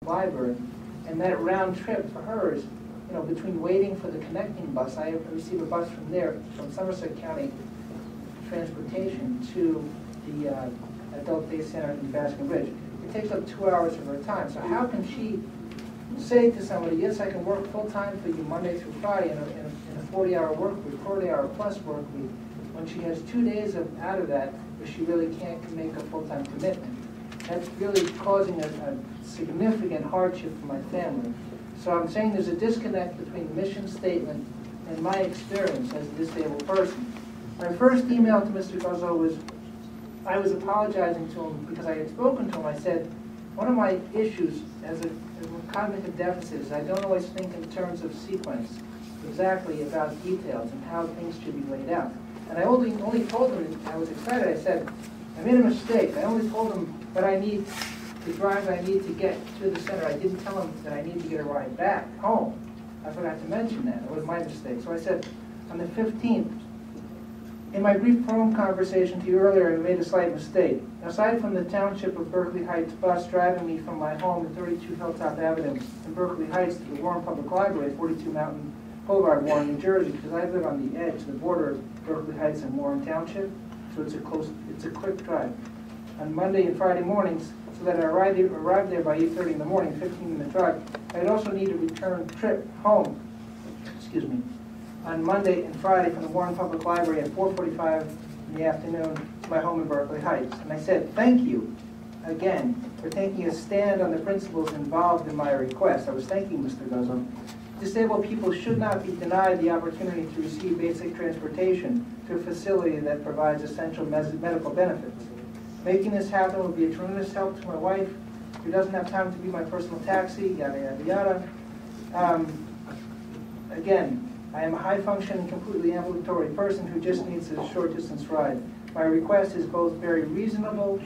Library. And that round trip for her is, you know, between waiting for the connecting bus, I receive a bus from there, from Somerset County Transportation to the Adult Day Center in Basking Ridge. It takes up 2 hours of her time. So how can she say to somebody, yes, I can work full-time for you Monday through Friday in a 40-hour work week, 40-hour plus work week, when she has 2 days out of that where she really can't make a full-time commitment? That's really causing a significant hardship for my family. So I'm saying there's a disconnect between the mission statement and my experience as a disabled person. My first email to Mr. Guzzo was, I was apologizing to him because I had spoken to him. I said, one of my issues as a cognitive deficit is I don't always think in terms of sequence exactly about details and how things should be laid out. And I only told him, I was excited, I said, I made a mistake. I only told him what I need, the drive I need to get to the center. I didn't tell him that I need to get a ride back home. I forgot to mention that. It was my mistake. So I said, on the 15th, in my brief phone conversation to you earlier, I made a slight mistake. Aside from the Township of Berkeley Heights bus driving me from my home at 32 Hilltop Avenue in Berkeley Heights to the Warren Public Library at 42 Mountain Boulevard, Warren, New Jersey, because I live on the edge, the border of Berkeley Heights and Warren Township, so it's a quick drive. On Monday and Friday mornings, so that I arrived there by 8:30 in the morning, 15-minute drive. I'd also need a return trip home, on Monday and Friday from the Warren Public Library at 4:45 in the afternoon to my home in Berkeley Heights. And I said, thank you, again, for taking a stand on the principles involved in my request. I was thanking Mr. Guzzo. Disabled people should not be denied the opportunity to receive basic transportation to a facility that provides essential medical benefits. Making this happen would be a tremendous help to my wife, who doesn't have time to be my personal taxi, yada, yada, yada. Again, I am a high-functioning, completely ambulatory person who just needs a short-distance ride. My request is both very reasonable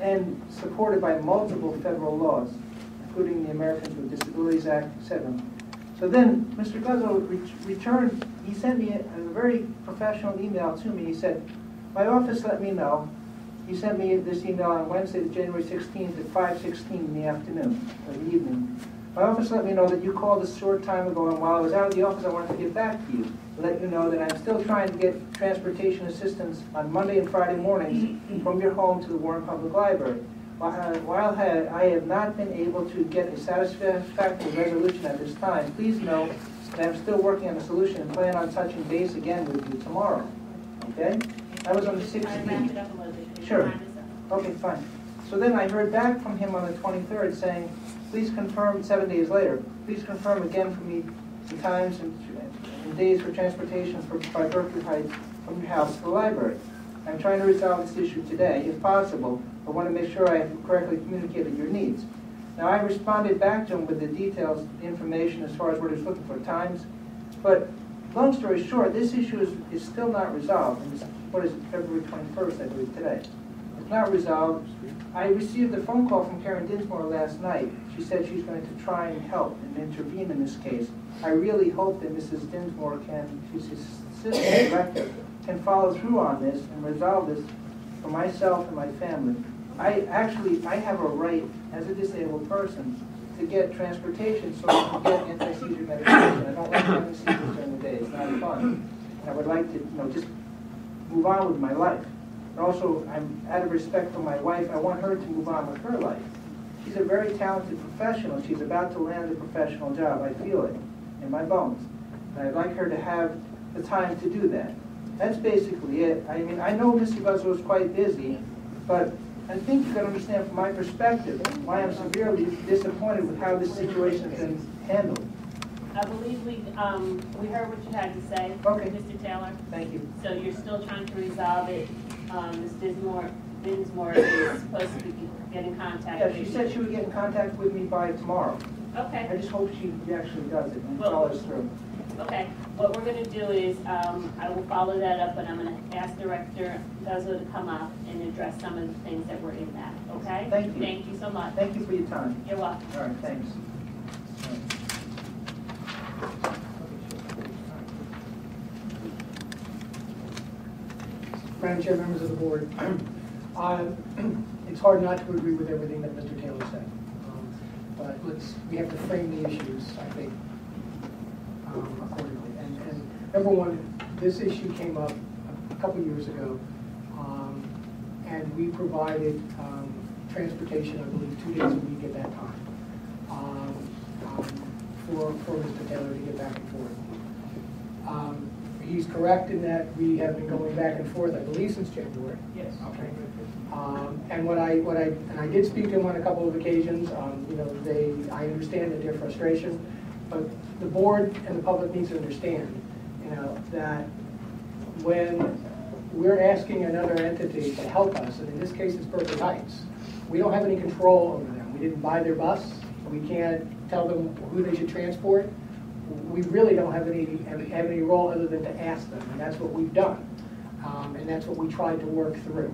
and supported by multiple federal laws, including the Americans with Disabilities Act, etc. So then, Mr. Guzzo returned, he sent me a very professional email to me. He said, my office let me know. He sent me this email on Wednesday, January 16th at 5:16 in the afternoon, or the evening. My office let me know that you called a short time ago, and while I was out of the office, I wanted to get back to you, to let you know that I'm still trying to get transportation assistance on Monday and Friday mornings from your home to the Warren Public Library. While I have not been able to get a satisfactory resolution at this time, please know that I'm still working on a solution and plan on touching base again with you tomorrow. Okay? That was on the 16th. Sure. Okay, fine. So then I heard back from him on the 23rd saying, please confirm, 7 days later, please confirm again for me the times and days for transportation by Berkeley Heights from your house to the library. I'm trying to resolve this issue today, if possible, but want to make sure I have correctly communicated your needs. Now, I responded back to him with the details, the information as far as what he was looking for, times, but long story short, this issue is still not resolved. And what is it, February 21st, I believe, today. It's not resolved. I received a phone call from Karen Dinsmore last night. She said she's going to try and help and intervene in this case. I really hope that Mrs. Dinsmore she's his assistant director, can follow through on this and resolve this for myself and my family. I have a right, as a disabled person, to get transportation so I can get anti-seizure medication. I don't like having seizures during the day. It's not fun. And I would like to, just move on with my life. And also, out of respect for my wife, I want her to move on with her life. She's a very talented professional. She's about to land a professional job. I feel it in my bones. And I'd like her to have the time to do that. That's basically it. I mean, I know Mr. Guzzo is quite busy, but I think you can understand from my perspective why I'm severely disappointed with how this situation has been handled. I believe we heard what you had to say, okay. Mr. Taylor. Thank you. So you're still trying to resolve it. Ms. Dinsmore is supposed to get in contact with you. Yeah, she said she would get in contact with me by tomorrow. Okay. I just hope she actually does it and follows through. Okay. What we're going to do is I will follow that up, and I'm going to ask Director Guzzo to come up and address some of the things that were in that. Okay? Thank you. Thank you so much. Thank you for your time. You're welcome. All right, thanks. Madam Chair, members of the board, it's hard not to agree with everything that Mr. Taylor said. But we have to frame the issues, I think, accordingly. And number one, this issue came up a couple years ago, and we provided transportation, I believe, 2 days a week at that time, for Mr. Taylor to get back and forth. He's correct in that we have been going back and forth, I believe, since January. Yes. Okay. And I did speak to him on a couple of occasions. You know, I understand their frustration, but the board and the public needs to understand, you know, that when we're asking another entity to help us, and in this case it's Berkeley Heights, we don't have any control over them. We didn't buy their bus. We can't tell them who they should transport. We really don't have any role other than to ask them, and that's what we've done, and that's what we tried to work through.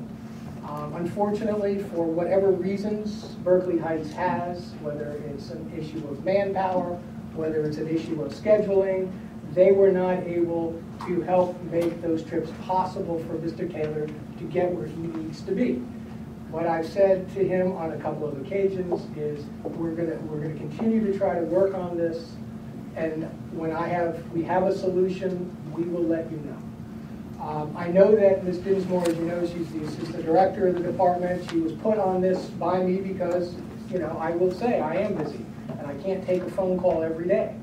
Unfortunately, for whatever reasons Berkeley Heights has, whether it's an issue of manpower, whether it's an issue of scheduling, they were not able to help make those trips possible for Mr. Taylor to get where he needs to be. What I've said to him on a couple of occasions is we're gonna continue to try to work on this, and when we have a solution, we will let you know. I know that Ms. Dinsmore, as you know, she's the assistant director of the department. She was put on this by me because, you know, I will say I am busy and I can't take a phone call every day.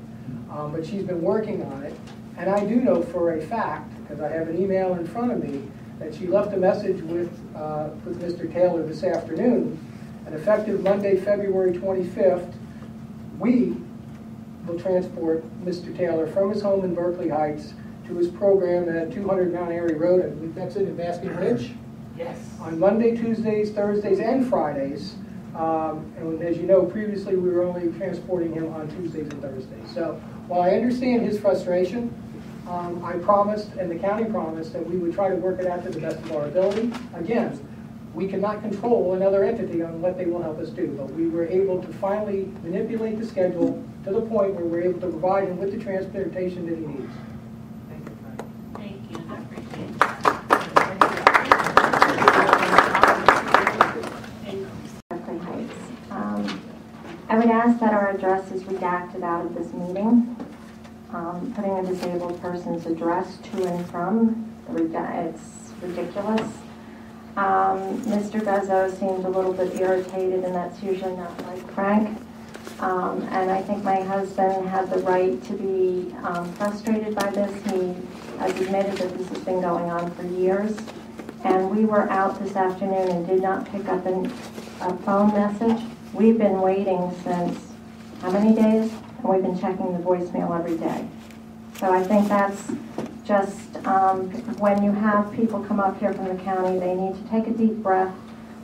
But she's been working on it, and I do know for a fact, because I have an email in front of me, that she left a message with Mr. Taylor this afternoon, and effective Monday, February 25th, we will transport Mr. Taylor from his home in Berkeley Heights to his program at 200 Mount Airy Road, I believe that's it, in Basking Ridge. Yes. On Monday, Tuesdays, Thursdays, and Fridays. And as you know, previously we were only transporting him on Tuesdays and Thursdays. So while I understand his frustration, I promised, and the county promised, that we would try to work it out to the best of our ability. Again, we cannot control another entity on what they will help us do, but we were able to finally manipulate the schedule to the point where we're able to provide him with the transportation that he needs. Thank you, I appreciate it. Berkeley Heights. I would ask that our address is redacted out of this meeting. Putting a disabled person's address to and from, it's ridiculous. Mr. Guzzo seemed a little bit irritated, and that's usually not like Frank. And I think my husband had the right to be frustrated by this. He has admitted that this has been going on for years. And we were out this afternoon and did not pick up a phone message. We've been waiting since how many days? And we've been checking the voicemail every day. So I think that's just when you have people come up here from the county, they need to take a deep breath,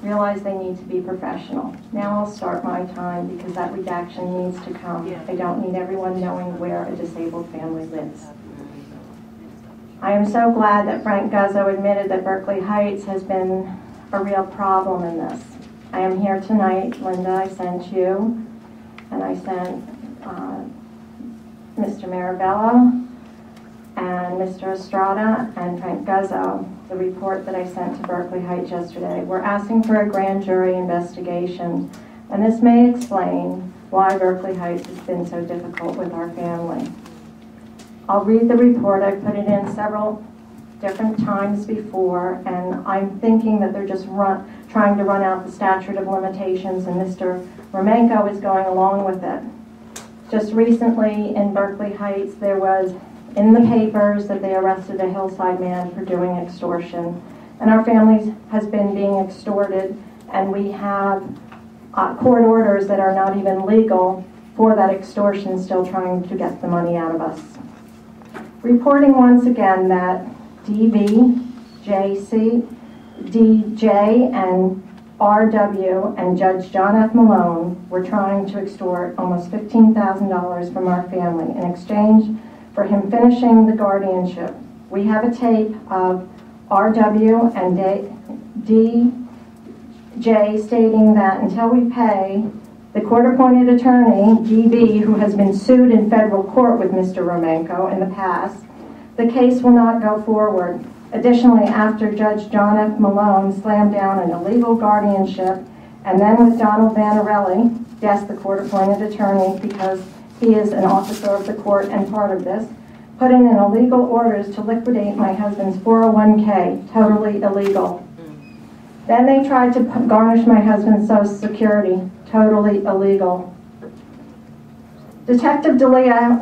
realize they need to be professional. Now I'll start my time because that redaction needs to come. I don't need everyone knowing where a disabled family lives. I am so glad that Frank Guzzo admitted that Berkeley Heights has been a real problem in this. I am here tonight, Linda, I sent you, and I sent Mr. Marabello and Mr. Estrada and Frank Guzzo the report that I sent to Berkeley Heights yesterday. We're asking for a grand jury investigation, and this may explain why Berkeley Heights has been so difficult with our family. I'll read the report. I've put it in several different times before, and I'm thinking that they're just trying to run out the statute of limitations, and Mr. Romenko is going along with it. Just recently in Berkeley Heights, there was in the papers that they arrested a Hillside man for doing extortion. And our family has been being extorted, and we have court orders that are not even legal for that extortion, still trying to get the money out of us. Reporting once again that DV, JC, DJ, and RW and Judge John F. Malone were trying to extort almost $15,000 from our family in exchange for him finishing the guardianship. We have a tape of RW and DJ stating that until we pay the court-appointed attorney, DB, who has been sued in federal court with Mr. Romenko in the past, the case will not go forward. Additionally, after Judge John F. Malone slammed down an illegal guardianship And then with Donald Vanarelli, yes, the court-appointed attorney, because he is an officer of the court and part of this, putting in illegal orders to liquidate my husband's 401k, totally illegal. Then they tried to garnish my husband's Social Security, totally illegal. Detective D'Elia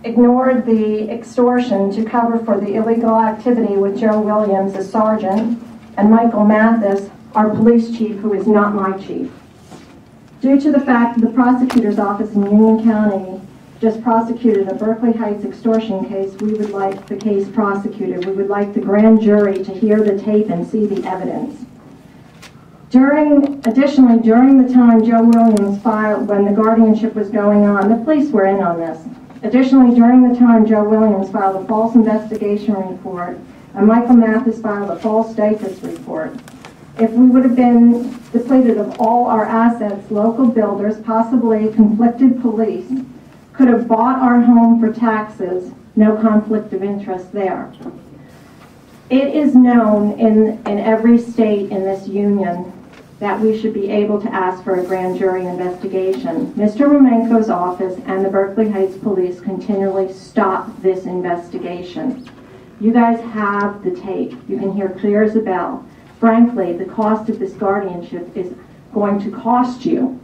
ignored the extortion to cover for the illegal activity with Joe Williams, a sergeant, and Michael Mathis, our police chief, who is not my chief. Due to the fact that the prosecutor's office in Union County just prosecuted a Berkeley Heights extortion case, we would like the case prosecuted. We would like the grand jury to hear the tape and see the evidence. Additionally, during the time Joe Williams filed, when the guardianship was going on, the police were in on this. Additionally, during the time Joe Williams filed a false investigation report and Michael Mathis filed a false status report, if we would have been depleted of all our assets, local builders, possibly conflicted police, could have bought our home for taxes, no conflict of interest there. It is known in every state in this union that we should be able to ask for a grand jury investigation. Mr. Romenko's office and the Berkeley Heights Police continually stop this investigation. You guys have the tape. You can hear clear as a bell. Frankly, the cost of this guardianship is going to cost you.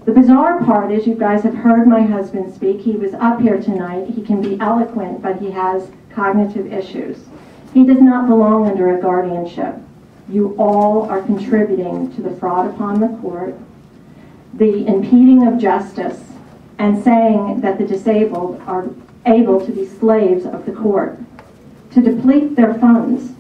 The bizarre part is you guys have heard my husband speak. He was up here tonight. He can be eloquent, but he has cognitive issues. He does not belong under a guardianship. You all are contributing to the fraud upon the court, the impeding of justice, and saying that the disabled are able to be slaves of the court, to deplete their funds.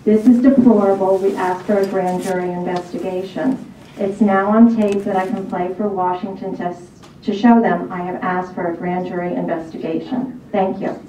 This is deplorable. We ask for a grand jury investigation. It's now on tape that I can play for Washington to show them I have asked for a grand jury investigation. Thank you.